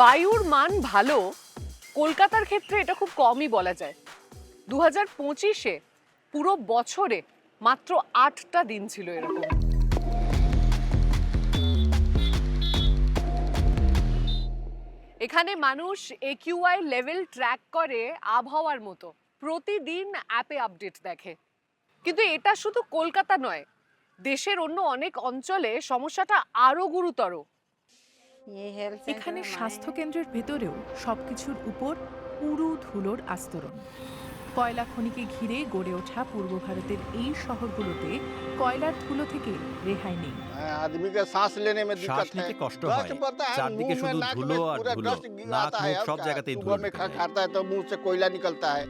বায়ুর মান ভালো, কলকাতার ক্ষেত্রে এটা খুব কমই বলা যায়। 2025-এ পুরো বছরে মাত্র 8টা দিন ছিল এরকম। এখানে মানুষ AQI লেভেল ট্র্যাক করে আবহাওয়ার মতো, প্রতিদিন অ্যাপে আপডেট দেখে। কিন্তু এটা শুধু কলকাতা নয়, দেশের অন্য অনেক অঞ্চলে সমস্যাটা আরো গুরুতর। এখানে স্বাস্থ্য কেন্দ্রের ভেতরেও সবকিছুর উপর পুরু ধুলোর আস্তরণ। কয়লা খনিকে ঘিরে গড়ে ওঠা পূর্ব ভারতের এই শহরগুলোতে কয়লার ধুলো থেকে রেহাই নেই। आदमी के सांस लेने में শ্বাস दिक्कत है। নিতে কষ্ট डस्ट হয়। पड़ता है, চারদিকে मुंह में শুধু नाक ধুলো में আর पूरा ধুলো। डस्ट নাক आता है। মুখ और সব क्या? জায়গাতেই सुबह ধুলো में ঢুকে যায়। खाता है तो मुंह से कोयला निकलता है।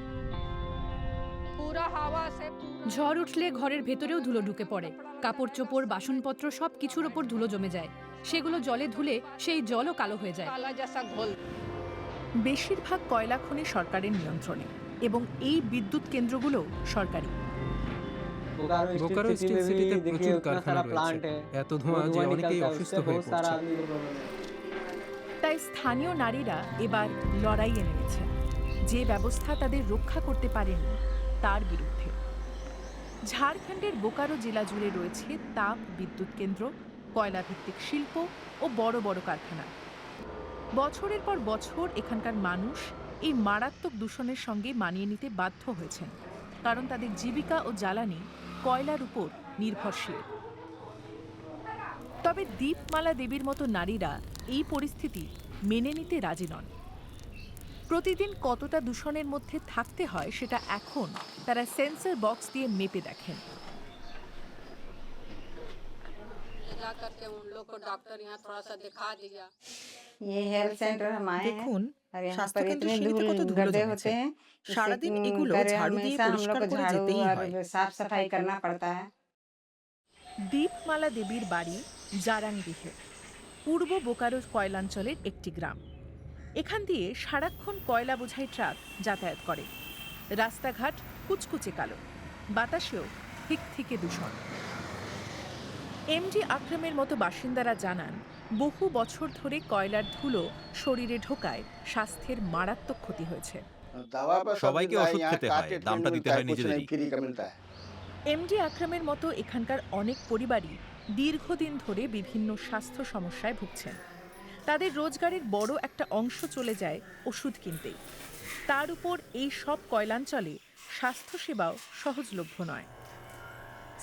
ঝড় উঠলে ঘরের ভেতরেও ধুলো ঢুকে পড়ে। কাপড় চোপড়, বাসনপত্র সব কিছুর ওপর ধুলো জমে যায়। সেগুলো জলে ধুলে সেই জলও কালো হয়ে যায়। বেশিরভাগ কয়লা খনি সরকারের নিয়ন্ত্রণে এবং এই বিদ্যুৎ কেন্দ্রগুলো সরকারি। বোকারো স্টিল সিটিতে প্রচুর কারখানা রয়েছে। এত ধোঁয়া যে অনেকেই অসুস্থ হয়ে পড়ছে। তাই স্থানীয় নারীরা এবার লড়াইয়ে নেমেছেন, যে ব্যবস্থা তাদের রক্ষা করতে পারেনি তার বিরুদ্ধে। ঝাড়খণ্ডের বোকারো জেলা জুড়ে রয়েছে তাপ বিদ্যুৎ কেন্দ্র, কয়লা ভিত্তিক শিল্প ও বড় বড় কারখানা। বছরের পর বছর এখানকার মানুষ এই মারাত্মক দূষণের সঙ্গে মানিয়ে নিতে বাধ্য হয়েছেন, কারণ তাদের জীবিকা ও জ্বালানি কয়লার উপর নির্ভরশীল। তবে দীপমালা দেবীর মতো নারীরা এই পরিস্থিতি মেনে নিতে রাজি নন। প্রতিদিন কতটা দূষণের মধ্যে থাকতে হয় সেটা এখন তারা সেন্সর বক্স দিয়ে মেপে দেখেন। দেখুন, স্বাস্থ্যকেন্দ্রের সিঁড়িতে কত ধুলো জমেছে। সারাদিন এগুলো ঝাড়ু দিয়ে পরিষ্কার করে যেতেই হয়। দীপমালা দেবীর বাড়ি জারাংডিহে, পূর্ব বোকারো কয়লাঞ্চলের একটি গ্রাম। এখান দিয়ে সারাক্ষণ কয়লা বোঝাই ট্রাক যাতায়াত করে। রাস্তাঘাট কুচকুচে কালো, বাতাসেও ঠিক থেকে দূষণ। এমডি আকরামের মতো বাসিন্দারা জানান, বহু বছর ধরে কয়লার ধুলো শরীরে ঢোকায় স্বাস্থ্যের মারাত্মক ক্ষতি হয়েছে। दवा पर সবাইকে ওষুধ খেতে হয়, দামটা দিতে হয় নিজেদেরই। फ्री का मिलता है। এমডি আকরামের মতো এখানকার অনেক পরিবারই দীর্ঘদিন ধরে বিভিন্ন স্বাস্থ্য সমস্যায় ভুগছেন। তাদের রোজগারের বড় একটা অংশ চলে যায় ওষুধ কিনতেই। তার উপর এই সব কয়লাঞ্চলে স্বাস্থ্যসেবাও সহজলভ্য নয়।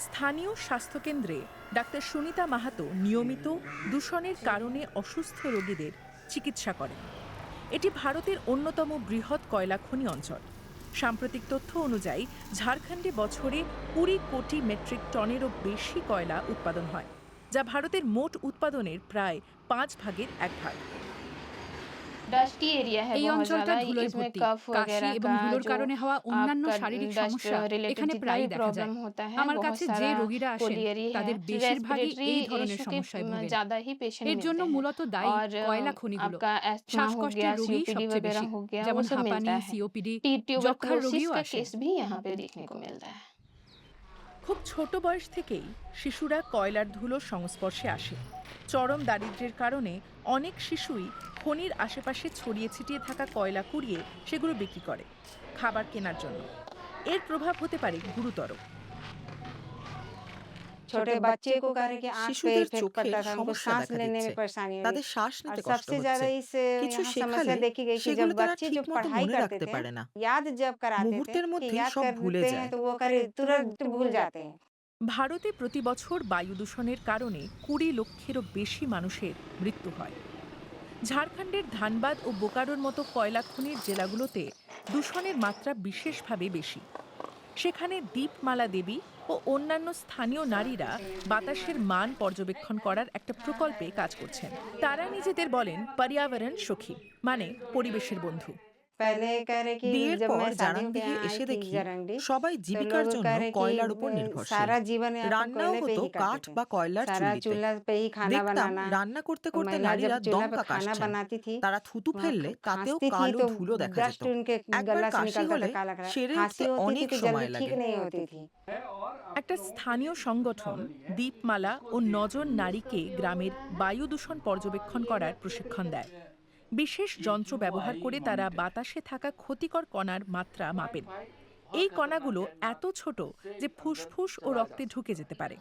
স্থানীয় স্বাস্থ্যকেন্দ্রে ডাক্তার সুনিতা মাহাতো নিয়মিত দূষণের কারণে অসুস্থ রোগীদের চিকিৎসা করেন। এটি ভারতের অন্যতম বৃহৎ কয়লা খনি অঞ্চল। সাম্প্রতিক তথ্য অনুযায়ী ঝাড়খণ্ডে বছরে 20 কোটি মেট্রিক টনেরও বেশি কয়লা উৎপাদন হয়, যা ভারতের মোট উৎপাদনের প্রায় 5 ভাগের 1 ভাগ। এই অঞ্চলটা ধুলোয় ভর্তি। কাশি এবং ধুলোর কারণে হওয়া অন্যান্য শারীরিক সমস্যা এখানে প্রায়ই দেখা যায়। আমার কাছে যে রোগীরা আসেন তাদের বেশিরভাগই এই ধরনের সমস্যায় ভোগেন। এর জন্য মূলত দায়ী কয়লা খনিগুলো। শ্বাসকষ্টের রোগী সবচেয়ে বেশি, যেমন হাঁপানি, সিওপিডি, যক্ষ্মার রোগীও আসে। খুব ছোট বয়স থেকেই শিশুরা কয়লার ধুলোর সংস্পর্শে আসে। চরম দারিদ্র্যের কারণে অনেক শিশুই খনির আশেপাশে ছড়িয়ে ছিটিয়ে থাকা কয়লা কুড়িয়ে সেগুলো বিক্রি করে খাবার কেনার জন্য। এর প্রভাব হতে পারে গুরুতর। শিশুদের চোখে সমস্যা দেখা দিচ্ছে, তাদের শ্বাস নিতে কষ্ট হচ্ছে। কিছু শেখালে সেগুলো তারা ঠিকমতো মনে রাখতে পারে না, মুহূর্তের মধ্যেই সব ভুলে যায়। ভারতে প্রতি বছর বায়ু দূষণের কারণে 20 লক্ষেরও বেশি মানুষের মৃত্যু হয়। ঝাড়খণ্ডের ধানবাদ ও বোকারোর মতো কয়লা খনির জেলাগুলোতে দূষণের মাত্রা বিশেষভাবে বেশি। সেখানে দীপমালা দেবী ও অন্যান্য স্থানীয় নারীরা বাতাসের মান পর্যবেক্ষণ করার একটা প্রকল্পে কাজ করছেন। তারা নিজেদের বলেন পর্যাবরণ সখী, মানে পরিবেশের বন্ধু। বিয়ের পর জারাংডিহে এসে দেখি সবাই জীবিকার জন্য কয়লার উপর নির্ভরশীল। রান্নাও হতো কাঠ বা কয়লার চুল্লিতে। দেখতাম রান্না করতে করতে নারীরা দমকা কাশছেন। তারা থুতু ফেললে তাতেও কালো ধুলো দেখা যেত। একবার কাশি হলে সেরে উঠতে অনেক সময় লাগে। একটা স্থানীয় সংগঠন দীপমালা ও 9 জন নারীকে গ্রামের বায়ু দূষণ পর্যবেক্ষণ করার প্রশিক্ষণ দেয়। বিশেষ যন্ত্র ব্যবহার করে তারা বাতাসে থাকা ক্ষতিকর কণার মাত্রা মাপেন। এই কণাগুলো এত ছোট যে ফুসফুস ও রক্তে ঢুকে যেতে পারে।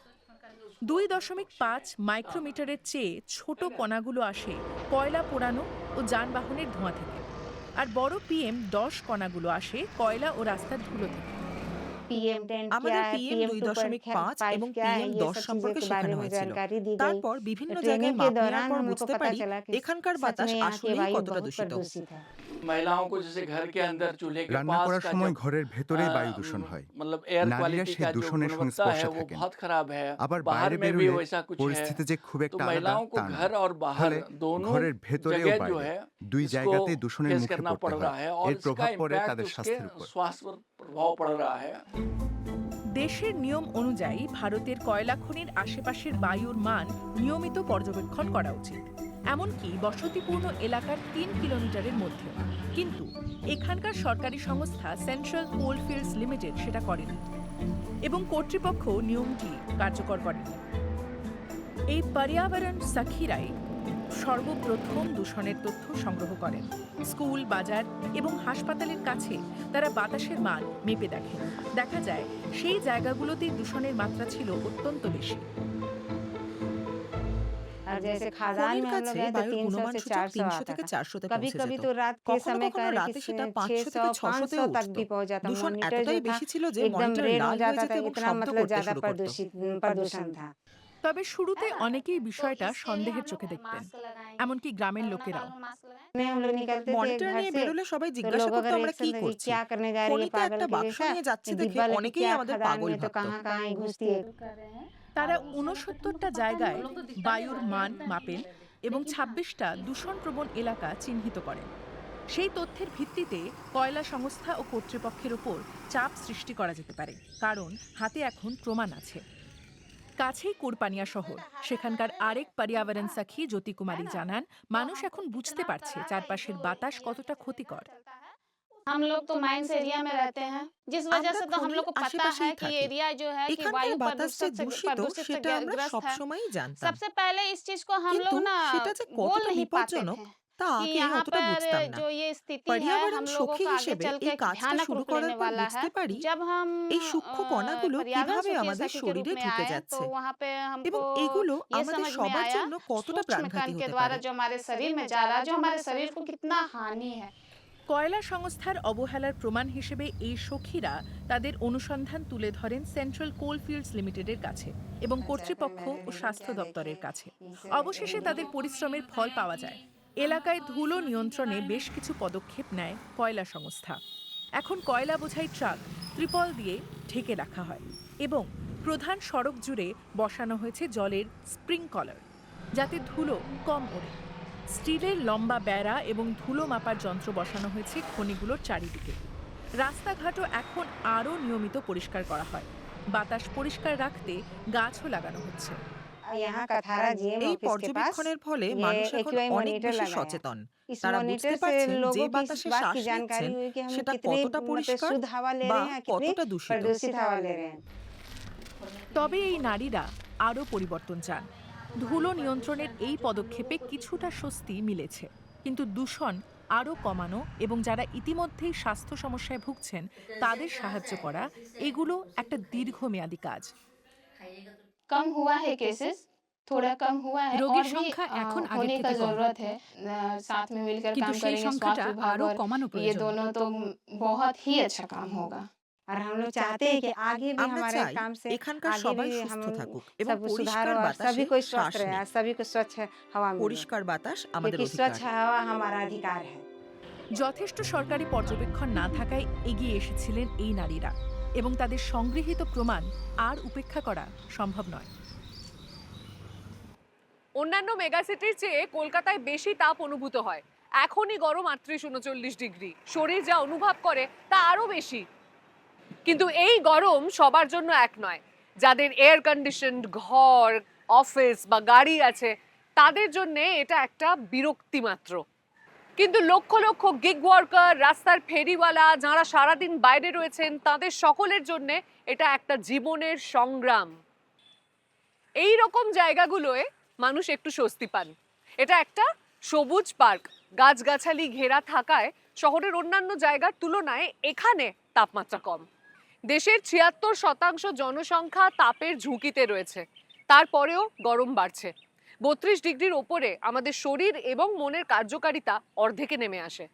2.5 মাইক্রোমিটারের চেয়ে ছোট কণাগুলো আসে কয়লা পোড়ানো ও যানবাহনের ধোঁয়া থেকে, আর বড় PM10 কণাগুলো আসে কয়লা ও রাস্তার ধুলো থেকে। আমাদের PM2.5 এবং PM10 সম্পর্কে শেখানো হয়েছিল। তারপর বিভিন্ন জায়গায় মাপ নেওয়ার পর বুঝতে পারি এখানকার বাতাস আসলেই কতটা দূষিত। রান্না করার সময় ঘরের ভেতরেই বায়ু দূষণ হয়। নারীরা সে দূষণের সংস্পর্শে থাকেন। আবার বাইরে বেরোলে পরিস্থিতি যে খুব একটা আলাদা তা না। ফলে ঘরের ভেতরেও বাইরে দুই জায়গাতেই দূষণের মুখে পড়তে হয়। এর প্রভাব পড়ে তাদের স্বাস্থ্যের উপর। দেশের নিয়ম অনুযায়ী ভারতের কয়লা খনির আশেপাশের বায়ুর মান নিয়মিত পর্যবেক্ষণ করা উচিত, এমনকি বসতিপূর্ণ এলাকার 3 কিলোমিটারের মধ্যে। কিন্তু এখানকার সরকারি সংস্থা সেন্ট্রাল কোলফিল্ডস লিমিটেড সেটা করেনি এবং কর্তৃপক্ষ নিয়মটি কার্যকর করেনি। এই পর্যাবরণ সাখীরাই সর্বপ্রথম দূষণের তথ্য সংগ্রহ করেন। স্কুল, বাজার এবং হাসপাতালের কাছে তারা বাতাসের মান মেপে দেখেন। দেখা যায় সেই জায়গাগুলোতেই দূষণের মাত্রা ছিল অত্যন্ত বেশি। খনির কাছে বায়ুর গুণমান সূচক 300 থেকে 400-তে পৌঁছে যেত। কখনো কখনো রাতে সেটা 500 থেকে 600-তেও উঠত। দূষণ এতটাই বেশি ছিল যে মনিটর লাল হয়ে যেত এবং শব্দ করতে শুরু করত। তবে শুরুতে অনেকেই বিষয়টা সন্দেহের চোখে দেখতেন, এমনকি গ্রামের লোকেরাও। মনিটর নিয়ে বেরোলে সবাই জিজ্ঞাসা করতো আমরা কি করছি। খনিতে একটা বাক্স নিয়ে যাচ্ছি দেখে অনেকেই আমাদের পাগল ভাবতো। তারা 69টা জায়গায় বায়ুর মান মাপেন এবং 26টা দূষণপ্রবণ এলাকা চিহ্নিত করেন। সেই তথ্যের ভিত্তিতে কয়লা সংস্থা ও কর্তৃপক্ষের উপর চাপ সৃষ্টি করা যেতে পারে, কারণ হাতে এখন প্রমাণ আছে। কাছেই কুরপানিয়া শহর, সেখানকার আরেক পর্যাবরণ সাখী জ্যোতি কুমারী জানান, মানুষ এখন বুঝতে পারছে চারপাশের বাতাস কতটা ক্ষতিকর। हम लोग तो माइंस एरिया में रहते हैं, जिस वजह से तो हम लोग को पता है कि एरिया जो है कि वायु प्रदूषण से ग्रस्त है। सबसे पहले इस चीज को हम लोग ना बोल नहीं पाते थे कि यहाँ पर जो ये स्थिति है हम लोगों को आगे चल के भयानक रूप लेने वाला है। जब हम কিভাবে আমাদের শরীরে ঢুকে যাচ্ছে तो वहाँ पे এবং हमको এগুলো ये আমাদের समझ में সবার आया জন্য কতটা सूक्ष्म প্রাণঘাতী कण के হতে द्वारा পারে। जो हमारे शरीर में जा रहा है, जो हमारे शरीर को कितना हानि है। কয়লা সংস্থার অবহেলার প্রমাণ হিসেবে এই সখীরা তাদের অনুসন্ধান তুলে ধরেন সেন্ট্রাল কোলফিল্ডস লিমিটেডের কাছে এবং কর্তৃপক্ষ ও স্বাস্থ্য দপ্তরের কাছে। অবশেষে তাদের পরিশ্রমের ফল পাওয়া যায়। এলাকায় ধুলো নিয়ন্ত্রণে বেশ কিছু পদক্ষেপ নেয় কয়লা সংস্থা। এখন কয়লা বোঝাই ট্রাক ত্রিপল দিয়ে ঢেকে রাখা হয় এবং প্রধান সড়ক জুড়ে বসানো হয়েছে জলের স্প্রিংকলার, যাতে ধুলো কম ওড়ে। স্টিলের লম্বা বেড়া এবং ধুলো মাপার যন্ত্র বসানো হয়েছে খনিগুলোর চারিদিকে। রাস্তাঘাটও এখন আরও নিয়মিত পরিষ্কার করা হয়। বাতাস পরিষ্কার রাখতে গাছও লাগানো হচ্ছে। এই পর্যবেক্ষণের ফলে মানুষ এখন অনেক বেশি সচেতন। তারা বুঝতে পারছেন যে বাতাসে শ্বাস নিচ্ছেন সেটা কতটা পরিষ্কার বা কতটা দূষিত। তবে এই নারীরা আরও পরিবর্তন চান। ধুলো নিয়ন্ত্রণের এই পদক্ষেপে কিছুটা স্বস্তি মিলেছে, কিন্তু দূষণ আরও কমানো এবং যারা ইতিমধ্যেই স্বাস্থ্য সমস্যায় ভুগছেন তাদের সাহায্য করা, এগুলো একটা দীর্ঘমেয়াদী কাজ। कम हुआ है केसेस, थोड़ा कम हुआ है, रोगी और भी संख्या এখন আগের होने থেকে का কম। जरूरत है। साथ में मिलकर কিন্তু काम সেই करेंगे সংখ্যাটা स्वास्थ्य विभाग আরো और কমানো ये প্রয়োজন। दोनों तो बहुत ही अच्छा काम होगा। আমরা চাই এখানকার সবাই সুস্থ থাকুক এবং পরিষ্কার বাতাসে শ্বাস নিক। পরিষ্কার বাতাস আমাদের অধিকার। যথেষ্ট সরকারি পর্যবেক্ষণ না থাকায় এগিয়ে এসেছিলেন এই নারীরা এবং তাদের সংগৃহীত প্রমাণ আর উপেক্ষা করা সম্ভব নয়। অন্যান্য মেগাসিটির চেয়ে কলকাতায় বেশি তাপ অনুভূত হয়। এখনই গরম 38-39 ডিগ্রি, শরীর যা অনুভব করে তা আরো বেশি। কিন্তু এই গরম সবার জন্য এক নয়। যাদের এয়ার কন্ডিশনড ঘর, অফিস বা গাড়ি আছে তাদের জন্য এটা একটা বিরক্তি মাত্র। কিন্তু লক্ষ লক্ষ গিগ ওয়ার্কার, রাস্তার ফেরিওয়ালা, যারা সারাদিন বাইরে রয়েছেন তাদের সকলের জন্য এটা একটা জীবনের সংগ্রাম। এই রকম জায়গাগুলোয় মানুষ একটু স্বস্তি পান। এটা একটা সবুজ পার্ক, গাছগাছালি ঘেরা থাকায় শহরের অন্যান্য জায়গার তুলনায় এখানে তাপমাত্রা কম। দেশের ৭৬% জনসংখ্যা তাপের ঝুঁকিতে রয়েছে, তারপরেও গরম বাড়ছে। ৩২ ডিগ্রির ওপরে আমাদের শরীর এবং মনের কার্যকারিতা অর্ধেকে নেমে আসে।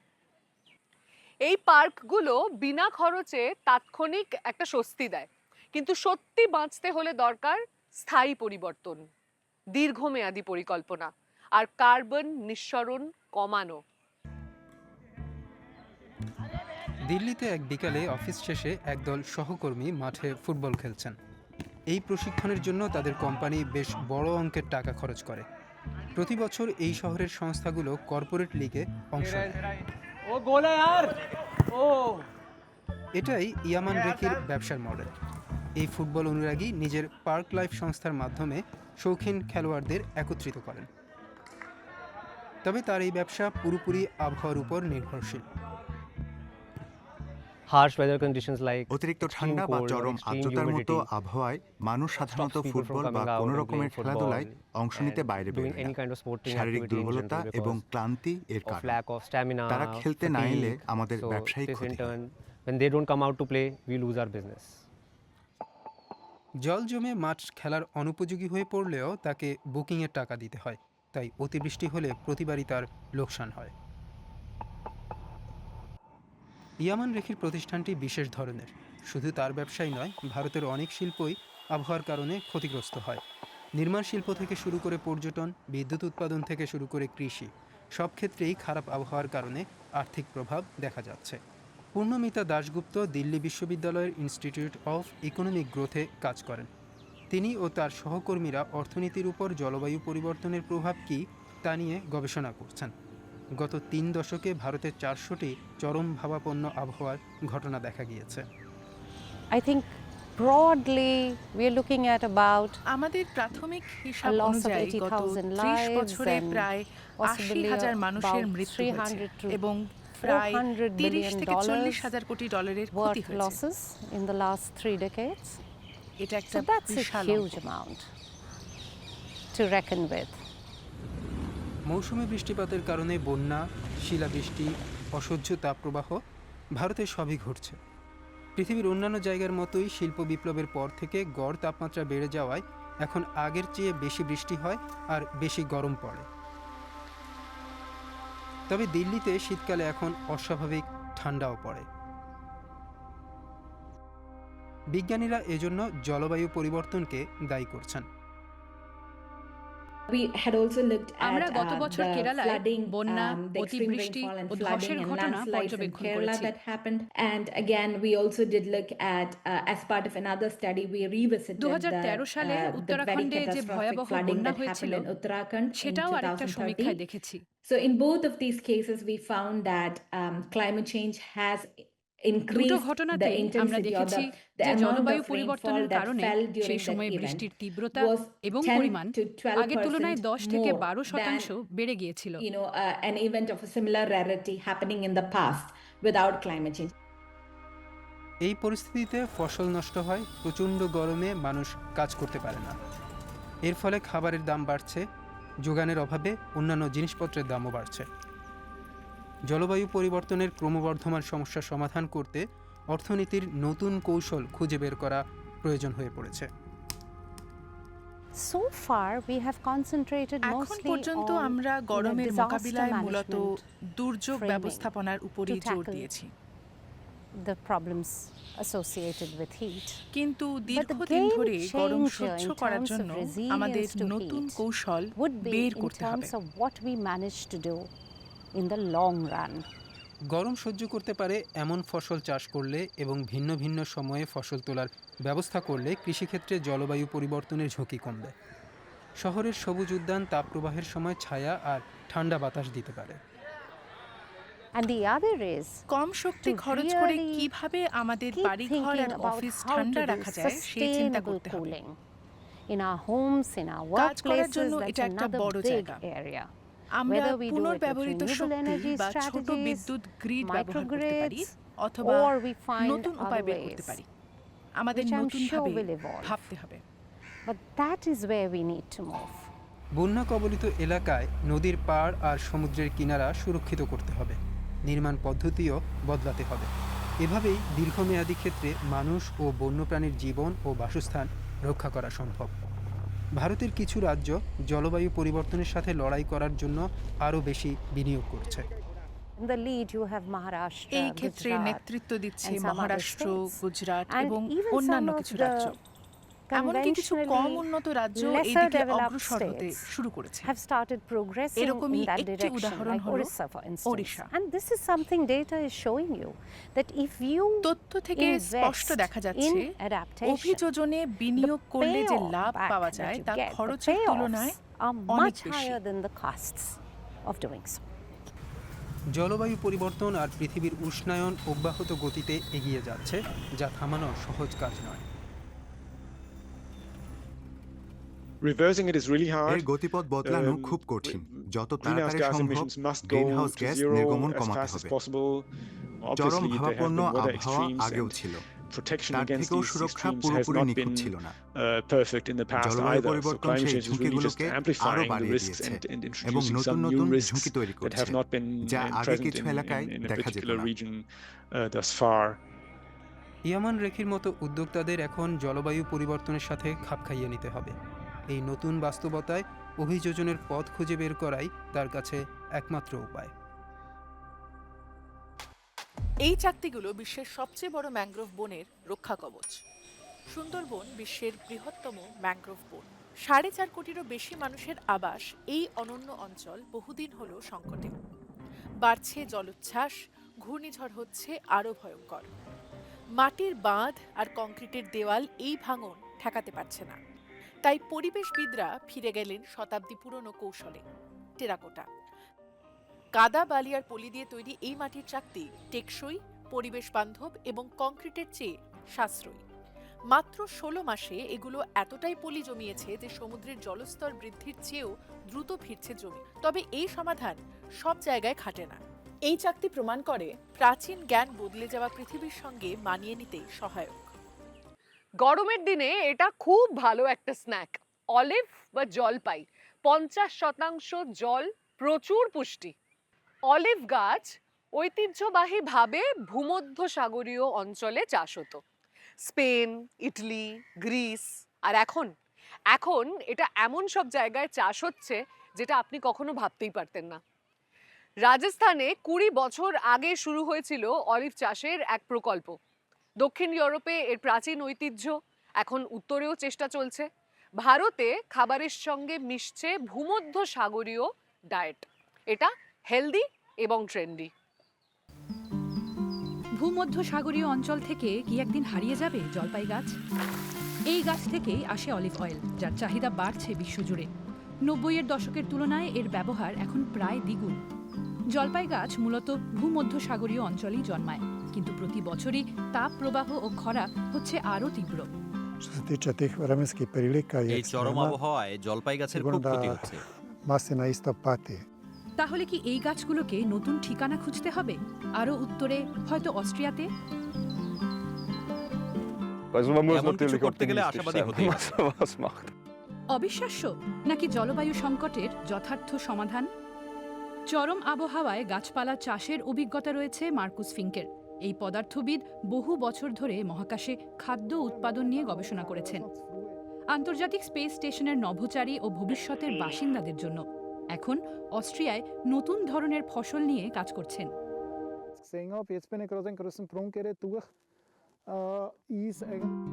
এই পার্কগুলো বিনা খরচে তাৎক্ষণিক একটা স্বস্তি দেয়, কিন্তু সত্যি বাঁচতে হলে দরকার স্থায়ী পরিবর্তন, দীর্ঘমেয়াদী পরিকল্পনা আর কার্বন নিঃসরণ কমানো। দিল্লিতে এক বিকালে অফিস শেষে একদল সহকর্মী মাঠে ফুটবল খেলছেন। এই প্রশিক্ষণের জন্য তাদের কোম্পানি বেশ বড় অঙ্কের টাকা খরচ করে। প্রতি বছর এই শহরের সংস্থাগুলো কর্পোরেট লিগে অংশ নেয়। এটাই ইয়ামান রেকির ব্যবসার মডেল। এই ফুটবল অনুরাগী নিজের পার্ক লাইফ সংস্থার মাধ্যমে শৌখিন খেলোয়াড়দের একত্রিত করেন। তবে তার এই ব্যবসা পুরোপুরি আবহাওয়ার উপর নির্ভরশীল। অতিরিক্ত ঠান্ডা বা চরম আর্দ্রতার মতো আবহাওয়ায় মানুষ সাধারণত ফুটবল বা কোনো রকমের খেলাধুলায় অংশ নিতে বাইরে বের হয় না। শারীরিক দুর্বলতা এবং ক্লান্তি এর কারণ। তারা খেলতে না এলে আমাদের ব্যবসায়িক ক্ষতি হয়। জল জমে মাঠ খেলার অনুপযোগী হয়ে পড়লেও তাকে বুকিংয়ের টাকা দিতে হয়, তাই অতিবৃষ্টি হলে প্রতিবারই তার লোকসান হয়। ইয়ামান রেখির প্রতিষ্ঠানটি বিশেষ ধরনের। শুধু তার ব্যবসাই নয়, ভারতের অনেক শিল্পই আবহাওয়ার কারণে ক্ষতিগ্রস্ত হয়। নির্মাণ শিল্প থেকে শুরু করে পর্যটন, বিদ্যুৎ উৎপাদন থেকে শুরু করে কৃষি, সব ক্ষেত্রেই খারাপ আবহাওয়ার কারণে আর্থিক প্রভাব দেখা যাচ্ছে। পূর্ণমিতা দাশগুপ্ত দিল্লি বিশ্ববিদ্যালয়ের ইনস্টিটিউট অফ ইকোনমিক গ্রোথে কাজ করেন। তিনি ও তার সহকর্মীরা অর্থনীতির উপর জলবায়ু পরিবর্তনের প্রভাব কী তা নিয়ে গবেষণা করছেন। গত ৩ দশকে ভারতে ৪০০টি চরম ভাবাপন্ন আবহাওয়ার ঘটনা দেখা গিয়েছে। আমাদের প্রাথমিক হিসাব অনুযায়ী গত ৩০ বছরে প্রায় ৮০,০০০ মানুষের মৃত্যু হয়েছে এবং প্রায় ৩০ থেকে ৪০ হাজার কোটি ডলারের ক্ষতি হয়েছে। এটা একটা বিশাল অঙ্ক। মৌসুমী বৃষ্টিপাতের কারণে বন্যা, শিলাবৃষ্টি, অসহ্য তাপপ্রবাহ, ভারতে সবই ঘটছে। পৃথিবীর অন্যান্য জায়গার মতোই শিল্প বিপ্লবের পর থেকে গড় তাপমাত্রা বেড়ে যাওয়ায় এখন আগের চেয়ে বেশি বৃষ্টি হয় আর বেশি গরম পড়ে। তবে দিল্লিতে শীতকালে এখন অস্বাভাবিক ঠান্ডাও পড়ে। বিজ্ঞানীরা এজন্য জলবায়ু পরিবর্তনকে দায়ী করছেন। আমরা গত বছর কেরালায় বন্যা, অতিবৃষ্টি ও ধসের ঘটনা পর্যবেক্ষণ করেছি। 2013 সালে উত্তরাখণ্ডে যে ভয়াবহ বন্যা হয়েছিল সেটাও আরেকটা সমীক্ষায় দেখেছি। দুটো ঘটনাতে আমরা দেখেছি যে জলবায়ু পরিবর্তনের কারণে সেই সময়ে বৃষ্টির তীব্রতা এবং পরিমাণ আগের তুলনায় 10 থেকে 12% বেড়ে গিয়েছিল। এই পরিস্থিতিতে ফসল নষ্ট হয়, প্রচণ্ড গরমে মানুষ কাজ করতে পারে না। এর ফলে খাবারের দাম বাড়ছে, যোগানের অভাবে অন্যান্য জিনিসপত্রের দামও বাড়ছে। জলবায়ু পরিবর্তনের ক্রমবর্ধমান সমস্যার সমাধান করতে অর্থনীতির নতুন কৌশল খুঁজে বের করা প্রয়োজন হয়ে পড়েছে। এখন পর্যন্ত আমরা গরমের মোকাবিলায় মূলত দুর্যোগ ব্যবস্থাপনার উপরই জোর দিয়েছি। কিন্তু দীর্ঘদিন ধরে গরম সহ্য করার জন্য আমাদের নতুন কৌশল বের করতে হবে। গরম সহ্য করতে পারে এমন ফসল চাষ করলে এবং ভিন্ন ভিন্ন সময়ে ফসল তোলার ব্যবস্থা করলে কৃষিক্ষেত্রে জলবায়ু পরিবর্তনের ঝুঁকি কমবে। শহরের সবুজ উদ্যান তাপপ্রবাহের সময় ছায়া আর ঠান্ডা বাতাস দিতে পারে। কম শক্তি খরচ করে কিভাবে আমাদের বাড়িঘর আর অফিস ঠান্ডা রাখা যায় সেই চিন্তা করতে হবে। কাজ করার জন্য এটা একটা বড় জায়গা। আমরা পুনর্ব্যবহৃত শক্তি বা ছোট বিদ্যুৎ গ্রিড ব্যবহার করতে পারি অথবা নতুন উপায় বের করতে পারি। আমাদের নতুনভাবে ভাবতে হবে। বন্যা কবলিত এলাকায় নদীর পাড় আর সমুদ্রের কিনারা সুরক্ষিত করতে হবে, নির্মাণ পদ্ধতিও বদলাতে হবে। এভাবেই দীর্ঘমেয়াদী ক্ষেত্রে মানুষ ও বন্যপ্রাণীর জীবন ও বাসস্থান রক্ষা করা সম্ভব। ভারতের কিছু রাজ্য জলবায়ু পরিবর্তনের সাথে লড়াই করার জন্য আরও বেশি বিনিয়োগ করছে। এই ক্ষেত্রে নেতৃত্ব দিচ্ছে মহারাষ্ট্র, গুজরাট এবং অন্যান্য কিছু রাজ্য। এমনকি কিছু কম উন্নত রাজ্য এই দিকে অগ্রসর হতে শুরু করেছে। এরকমই একটি উদাহরণ হলো ওড়িশা। তথ্য থেকে স্পষ্ট দেখা যাচ্ছে অভিযোজনে বিনিয়োগ করলে যে লাভ পাওয়া যায় তা খরচের তুলনায় অনেক বেশি। জলবায়ু পরিবর্তন আর পৃথিবীর উষ্ণায়ন অব্যাহত গতিতে এগিয়ে যাচ্ছে, যা থামানো সহজ কাজ নয়। এর গতিপথ বদলানো খুব কঠিন। যত তাড়াতাড়ি সম্ভব গ্রিনহাউস গ্যাস নির্গমন কমাতে হবে। চরম ভাবাপন্ন আবহাওয়া আগেও ছিল, তার থেকেও সুরক্ষা পুরোপুরি নিখুঁত ছিল না। জলবায়ু পরিবর্তন সেই ঝুঁকিগুলোকে আরো বাড়িয়ে দিয়েছে এবং নতুন নতুন ঝুঁকি তৈরি করছে, যা আগে কিছু এলাকায় দেখা যেত না। ইয়ামান রেখির মতো উদ্যোক্তাদের এখন জলবায়ু পরিবর্তনের সাথে খাপ খাইয়ে নিতে হবে। এই নতুন বাস্তবতায় অভিযোজনের পথ খুঁজে বের করাই তার কাছে একমাত্র উপায়। এই চাকতিগুলো বিশ্বের সবচেয়ে বড় ম্যানগ্রোভ বনের রক্ষা কবচ। সুন্দরবন বিশ্বের বৃহত্তম ম্যানগ্রোভ বন। 4.5 কোটিরও বেশি মানুষের আবাস এই অনন্য অঞ্চল বহুদিন হলো সংকটে। বাড়ছে জলোচ্ছ্বাস, ঘূর্ণিঝড় হচ্ছে আরও ভয়ঙ্কর। মাটির বাঁধ আর কংক্রিটের দেওয়াল এই ভাঙন ঠেকাতে পারছে না। তাই পরিবেশবিদরা ফিরে গেলেন শতাব্দী পুরনো কৌশলে, টেরাকোটা। কাদা, বালি আর পলি দিয়ে তৈরি এই মাটির চাকতি টেকসই, পরিবেশ বান্ধব এবং কংক্রিটের চেয়ে সাশ্রয়ী। মাত্র 16 মাসে এগুলো এতটাই পলি জমিয়েছে যে সমুদ্রের জলস্তর বৃদ্ধির চেয়েও দ্রুত ফিরছে জমি। তবে এই সমাধান সব জায়গায় খাটে না। এই চাকতি প্রমাণ করে প্রাচীন জ্ঞান বদলে যাওয়া পৃথিবীর সঙ্গে মানিয়ে নিতে সহায়ক। গরমের দিনে এটা খুব ভালো একটা স্ন্যাক। অলিভ বা জলপাই, 50% জল, প্রচুর পুষ্টি। অলিভ গাছ ঐতিহ্যবাহীভাবে ভূমধ্যসাগরীয় অঞ্চলে চাষ হতো, স্পেন, ইটালি, গ্রিস। আর এখন এটা এমন সব জায়গায় চাষ হচ্ছে যেটা আপনি কখনো ভাবতেই পারতেন না। রাজস্থানে 20 বছর আগে শুরু হয়েছিল অলিভ চাষের এক প্রকল্প। দক্ষিণ ইউরোপে এর প্রাচীন ঐতিহ্য, এখন উত্তরেও চেষ্টা চলছে। ভারতে খাবারের সঙ্গে মিশছে ভূমধ্যসাগরীয় ডায়েট। এটা হেলদি এবং ট্রেন্ডি। ভূমধ্যসাগরীয় অঞ্চল থেকে কি একদিন হারিয়ে যাবে জলপাই গাছ? এই গাছ থেকেই আসে অলিভ অয়েল, যার চাহিদা বাড়ছে বিশ্বজুড়ে। 90-এর দশকের তুলনায় এর ব্যবহার এখন প্রায় দ্বিগুণ। জলপাই গাছ মূলত ভূমধ্যসাগরীয় অঞ্চলেই জন্মায়, কিন্তু প্রতি বছরই তাপ প্রবাহ ও খরা হচ্ছে আরও তীব্র। এই চরম আবহাওয়ায় জলপাই গাছের খুব ক্ষতি হচ্ছে। তাহলে কি এই গাছগুলোকে নতুন ঠিকানা খুঁজতে হবে? আরও উত্তরে, হয়তো অস্ট্রিয়াতে? এমন কিছু করতে গেলে আশাবাদী হতেই হবে। অবিশ্বাস্য নাকি জলবায়ু সংকটের যথার্থ সমাধান? চরম আবহাওয়ায় গাছপালা চাষের অভিজ্ঞতা রয়েছে মার্কুস ফিঙ্কের। এই পদার্থবিদ বহু বছর ধরে মহাকাশে খাদ্য উৎপাদন নিয়ে গবেষণা করেছেন, আন্তর্জাতিক স্পেস স্টেশনের নভোচারী ও ভবিষ্যতের বাসিন্দাদের জন্য। এখন অস্ট্রিয়ায় নতুন ধরনের ফসল নিয়ে কাজ করছেন।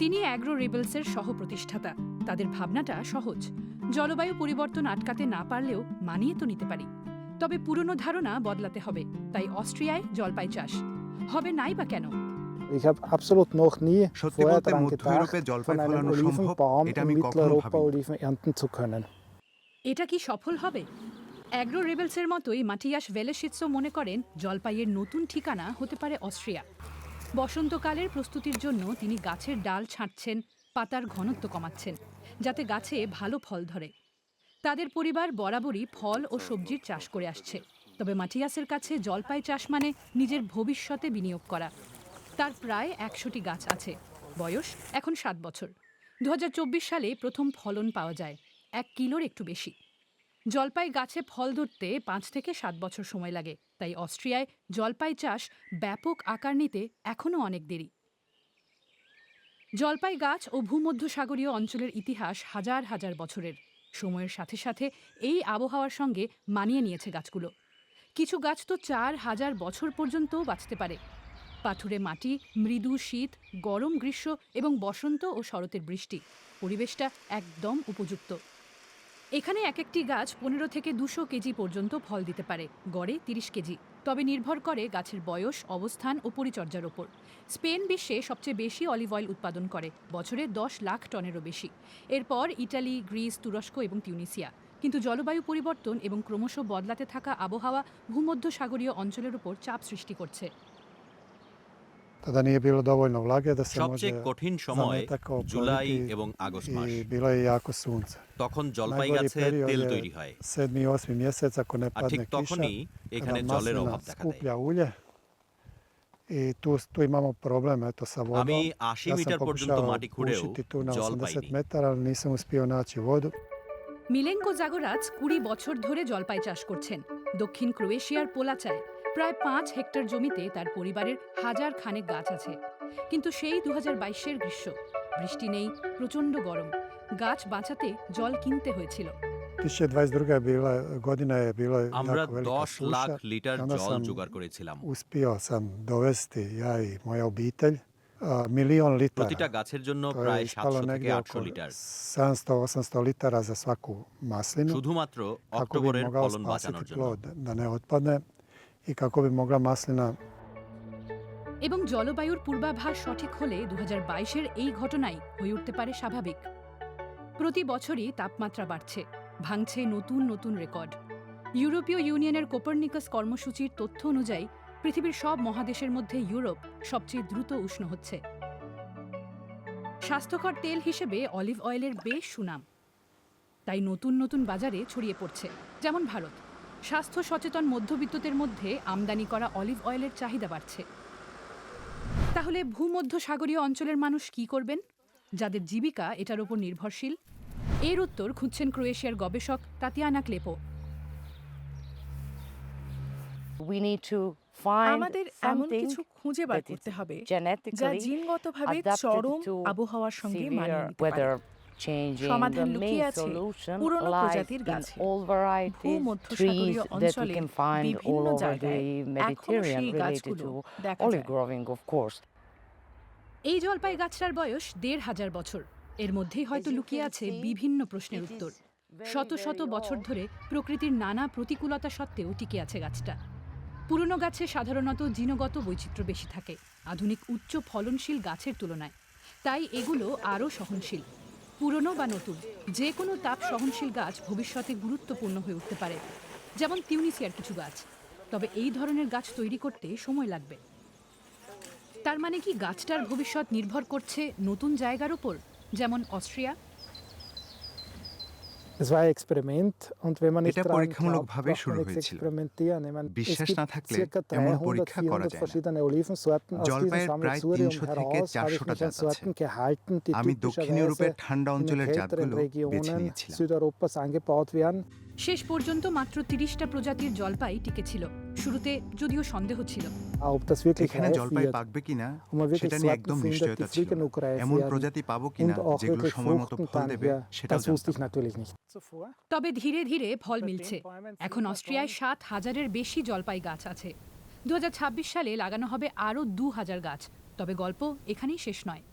তিনি অ্যাগ্রো রেবেলসের সহ প্রতিষ্ঠাতা। তাদের ভাবনাটা সহজ, জলবায়ু পরিবর্তন আটকাতে না পারলেও মানিয়ে তো নিতে পারি। তবে পুরনো ধারণা বদলাতে হবে। তাই অস্ট্রিয়ায় জলপাই চাষ হবে নাই বা কেন? সত্যি বলতে মধ্য ইউরোপে জলপাই ফলানো সম্ভব, এটা আমি কখনো ভাবিনি। এটা কি সফল হবে? অ্যাগ্রো রেবেলসের মতোই মাটিয়াস ভেলেশিৎসও মনে করেন জলপাইয়ের নতুন ঠিকানা হতে পারে অস্ট্রিয়া। বসন্তকালের প্রস্তুতির জন্য তিনি গাছের ডাল ছাঁটছেন, পাতার ঘনত্ব কমাচ্ছেন, যাতে গাছে ভালো ফল ধরে। তাদের পরিবার বরাবরই ফল ও সবজির চাষ করে আসছে। তবে মাটিয়াসের কাছে জলপাই চাষ মানে নিজের ভবিষ্যতে বিনিয়োগ করা। তার প্রায় 100টি গাছ আছে, বয়স এখন 7 বছর। 2024 সালে প্রথম ফলন পাওয়া যায়, 1 কিলোর একটু বেশি। জলপাই গাছে ফল ধরতে ৫ থেকে ৭ বছর সময় লাগে, তাই অস্ট্রিয়ায় জলপাই চাষ ব্যাপক আকার নিতে এখনও অনেক দেরি। জলপাই গাছ ও ভূমধ্যসাগরীয় অঞ্চলের ইতিহাস হাজার হাজার বছরের। সময়ের সাথে সাথে এই আবহাওয়ার সঙ্গে মানিয়ে নিয়েছে গাছগুলো। কিছু গাছ তো ৪,০০০ বছর পর্যন্তও বাঁচতে পারে। পাথুরে মাটি, মৃদু শীত, গরম গ্রীষ্ম এবং বসন্ত ও শরতের বৃষ্টি, পরিবেশটা একদম উপযুক্ত। এখানে এক একটি গাছ ১৫ থেকে ২০০ কেজি পর্যন্ত ফল দিতে পারে, গড়ে ৩০ কেজি। তবে নির্ভর করে গাছের বয়স, অবস্থান ও পরিচর্যার ওপর। স্পেন বিশ্বে সবচেয়ে বেশি অলিভ অয়েল উৎপাদন করে, বছরে ১০ লাখ টনেরও বেশি। এরপর ইটালি, গ্রিস, তুরস্ক এবং তিউনিসিয়া। কিন্তু জলবায়ু পরিবর্তন এবং ক্রমশ বদলাতে থাকা আবহাওয়া ভূমধ্যসাগরীয় অঞ্চলের উপর চাপ সৃষ্টি করছে। Tada nije bilo dovoljno vlage da se može সবচেয়ে কঠিন সময় zametak জুলাই oploditi এবং আগস্ট মাস। i bilo je jako sunce. তখন জলপাই Najgori গাছে period তেল je তৈরি হয়, 7. i 8. mjesec ako ne আর ঠিক padne kiša, তখনই এখানে kada জলের maslina অভাব দেখা দেয়। skuplja ulje i tu imamo problem eto sa vodom. আমি ৮০ Ja sam মিটার পর্যন্ত pokušao মাটি খুঁড়েও bušiti tu na জল 80 পাইনি। metara, ali nisam uspio naći vodu. মিলেনকো জাগোরাজ ২০ বছর ধরে জলপাই চাষ করছেন দক্ষিণ ক্রোয়েশিয়ার পোলাচায়। প্রায় ৫ হেক্টর জমিতে তার পরিবারের হাজার খানেক গাছ আছে। কিন্তু সেই ২০২২-এর গ্রীষ্ম, বৃষ্টি নেই, প্রচণ্ড গরম। গাছ বাঁচাতে জল কিনতে হয়েছিল। 2022. godina je bila আমরা jako velika ১০ lakh suša. Litre onda জল sam জোগাড় করেছিলাম। Uspio sam dovesti, ja i moja obitelj, 1.000.000 litara. প্রতিটা গাছের জন্য To je প্রায় ispalo ৭০০ থেকে negdje ৮০০ oko litre, 700-800 litara za svaku maslinu, শুধুমাত্র kako bi অক্টোবরের mogao ফলন বাঁচানোর spasiti জন্য। plod da ne otpadne i kako bi mogla maslina. এবং জলবায়ুর পূর্বাভাস সঠিক হলে ২০২২-এর এই ঘটনাই হয়ে উঠতে পারে স্বাভাবিক। প্রতি বছরই তাপমাত্রা বাড়ছে, ভাঙছে নতুন নতুন রেকর্ড। ইউরোপীয় ইউনিয়নের কোপারনিকাস কর্মসূচির তথ্য অনুযায়ী পৃথিবীর সব মহাদেশের মধ্যে ইউরোপ সবচেয়ে দ্রুত উষ্ণ হচ্ছে। স্বাস্থ্যকর তেল হিসেবে অলিভ অয়েলের বেশ সুনাম, তাই নতুন নতুন বাজারে ছড়িয়ে পড়ছে। যেমন ভারত, স্বাস্থ্য সচেতন মধ্যবিত্তদের মধ্যে আমদানি করা অলিভ অয়েলের চাহিদা বাড়ছে। তাহলে ভূমধ্যসাগরীয় অঞ্চলের মানুষ কি করবেন, যাদের জীবিকা এটার উপর নির্ভরশীল? এর উত্তর খুঁজছেন ক্রোয়েশিয়ার গবেষক তাতিয়ানা ক্লেপো। আমাদের এমন কিছু খুঁজে বার করতে হবে যা জিনগতভাবে চরম আবহাওয়ার সঙ্গে মানিয়ে নিতে পারে। সমাধান লুকিয়ে আছে পুরনো প্রজাতির গাছে। ভূমধ্যসাগরীয় অঞ্চলে বিভিন্ন জায়গায় এখনো সেই গাছগুলো দেখা যায়। এই জলপাই গাছটার বয়স ১৫০০ বছর। এর মধ্যেই হয়তো লুকিয়ে আছে বিভিন্ন প্রশ্নের উত্তর। শত শত বছর ধরে প্রকৃতির নানা প্রতিকূলতা সত্ত্বেও টিকে আছে গাছটা। পুরনো গাছে সাধারণত জিনগত বৈচিত্র্য বেশি থাকে আধুনিক উচ্চ ফলনশীল গাছের তুলনায়, তাই এগুলো আরও সহনশীল। পুরনো বা নতুন যে কোনো তাপ সহনশীল গাছ ভবিষ্যতে গুরুত্বপূর্ণ হয়ে উঠতে পারে, যেমন তিউনিসিয়ার কিছু গাছ। তবে এই ধরনের গাছ তৈরি করতে সময় লাগবে। তার মানে কি গাছটার ভবিষ্যৎ নির্ভর করছে নতুন জায়গার উপর, যেমন অস্ট্রিয়া? এটা পরীক্ষামূলকভাবে শুরু হয়েছিল। বিশ্বাস না থাকলে এমন পরীক্ষা করা যায় না। জলপাইয়ের প্রায় ৩০০ থেকে ৪০০টা জাত আছে। আমি দক্ষিণ ইউরোপের ঠান্ডা অঞ্চলের জাতগুলো বেছে নিয়েছিলাম। শেষ পর্যন্ত মাত্র ৩০টা প্রজাতির জলপাই টিকেছিল। শুরুতে যদিও সন্দেহ ছিল। এখানে জলপাই পাকবে কিনা সেটা নিয়ে একদম নিশ্চয়তা ছিল না। এমন প্রজাতি পাবো কিনা যেগুলো সময় মতো ফল দেবে সেটাও জানতাম না। তবে ধীরে ধীরে ফল মিলছে। এখন অস্ট্রিয়ায় ৭,০০০-এর বেশি জলপাই গাছ আছে। ২০২৬ সালে লাগানো হবে আরও ২,০০০ গাছ। তবে গল্প এখানেই শেষ নয়।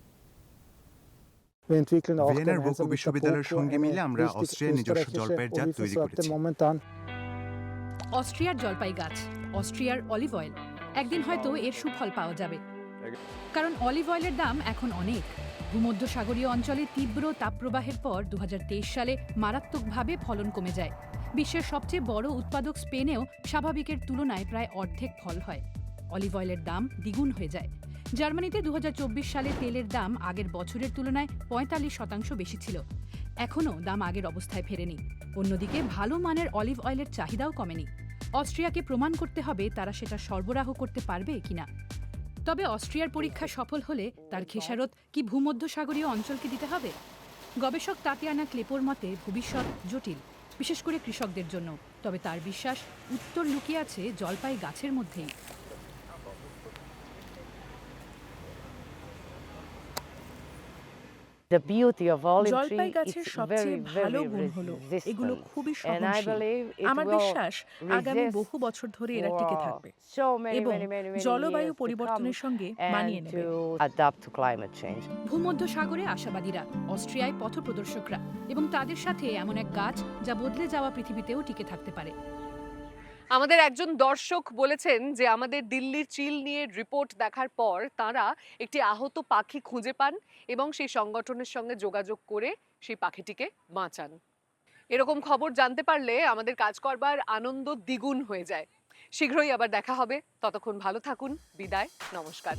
ভিয়েনার বোকো বিশ্ববিদ্যালয়ের সঙ্গে মিলে আমরা অস্ট্রিয়ার নিজস্ব জলপাইয়ের জাত তৈরি করেছি। অস্ট্রিয়ার জলপাই গাছ, অস্ট্রিয়ার অলিভ অয়েল, একদিন হয়তো এর সুফল পাওয়া যাবে। কারণ অলিভ অয়েলের দাম এখন অনেক। ভূমধ্যসাগরীয় অঞ্চলে তীব্র তাপপ্রবাহের পর ২০২৩ সালে মারাত্মকভাবে ফলন কমে যায়। বিশ্বের সবচেয়ে বড় উৎপাদক স্পেনেও স্বাভাবিকের তুলনায় প্রায় অর্ধেক ফল হয়। অলিভ অয়েলের দাম দ্বিগুণ হয়ে যায়। জার্মানিতে ২০২৪ সালে তেলের দাম আগের বছরের তুলনায় ৪৫% বেশি ছিল। এখনও দাম আগের অবস্থায় ফেরেনি। অন্যদিকে ভালো মানের অলিভ অয়েলের চাহিদাও কমেনি। অস্ট্রিয়াকে প্রমাণ করতে হবে তারা সেটা সরবরাহ করতে পারবে কিনা। তবে অস্ট্রিয়ার পরীক্ষা সফল হলে তার খেসারত কি ভূমধ্যসাগরীয় অঞ্চলকে দিতে হবে? গবেষক তাতিয়ানা ক্লেপোর মতে ভবিষ্যৎ জটিল। বিশেষ করে কৃষকদের জন্য। তবে তার বিশ্বাস উত্তর লুকিয়ে আছে জলপাই গাছের মধ্যেই। জলপাই গাছের সবচেয়ে ভালো গুণ হলো এগুলো খুবই সহনশীল। আমার বিশ্বাস আগামী বহু বছর ধরে এরা টিকে থাকবে এবং জলবায়ু পরিবর্তনের সঙ্গে মানিয়ে নেবে। ভূমধ্য সাগরে আশাবাদীরা, অস্ট্রিয়ায় পথপ্রদর্শকরা এবং তাদের সাথে এমন এক গাছ যা বদলে যাওয়া পৃথিবীতেও টিকে থাকতে পারে। আমাদের একজন দর্শক বলেছেন যে আমাদের দিল্লির চিল নিয়ে রিপোর্ট দেখার পর তারা একটি আহত পাখি খুঁজে পান এবং সেই সংগঠনের সঙ্গে যোগাযোগ করে সেই পাখিটিকে বাঁচান। এরকম খবর জানতে পারলে আমাদের কাজ করবার আনন্দ দ্বিগুণ হয়ে যায়। শীঘ্রই আবার দেখা হবে, ততক্ষণ ভালো থাকুন। বিদায়, নমস্কার।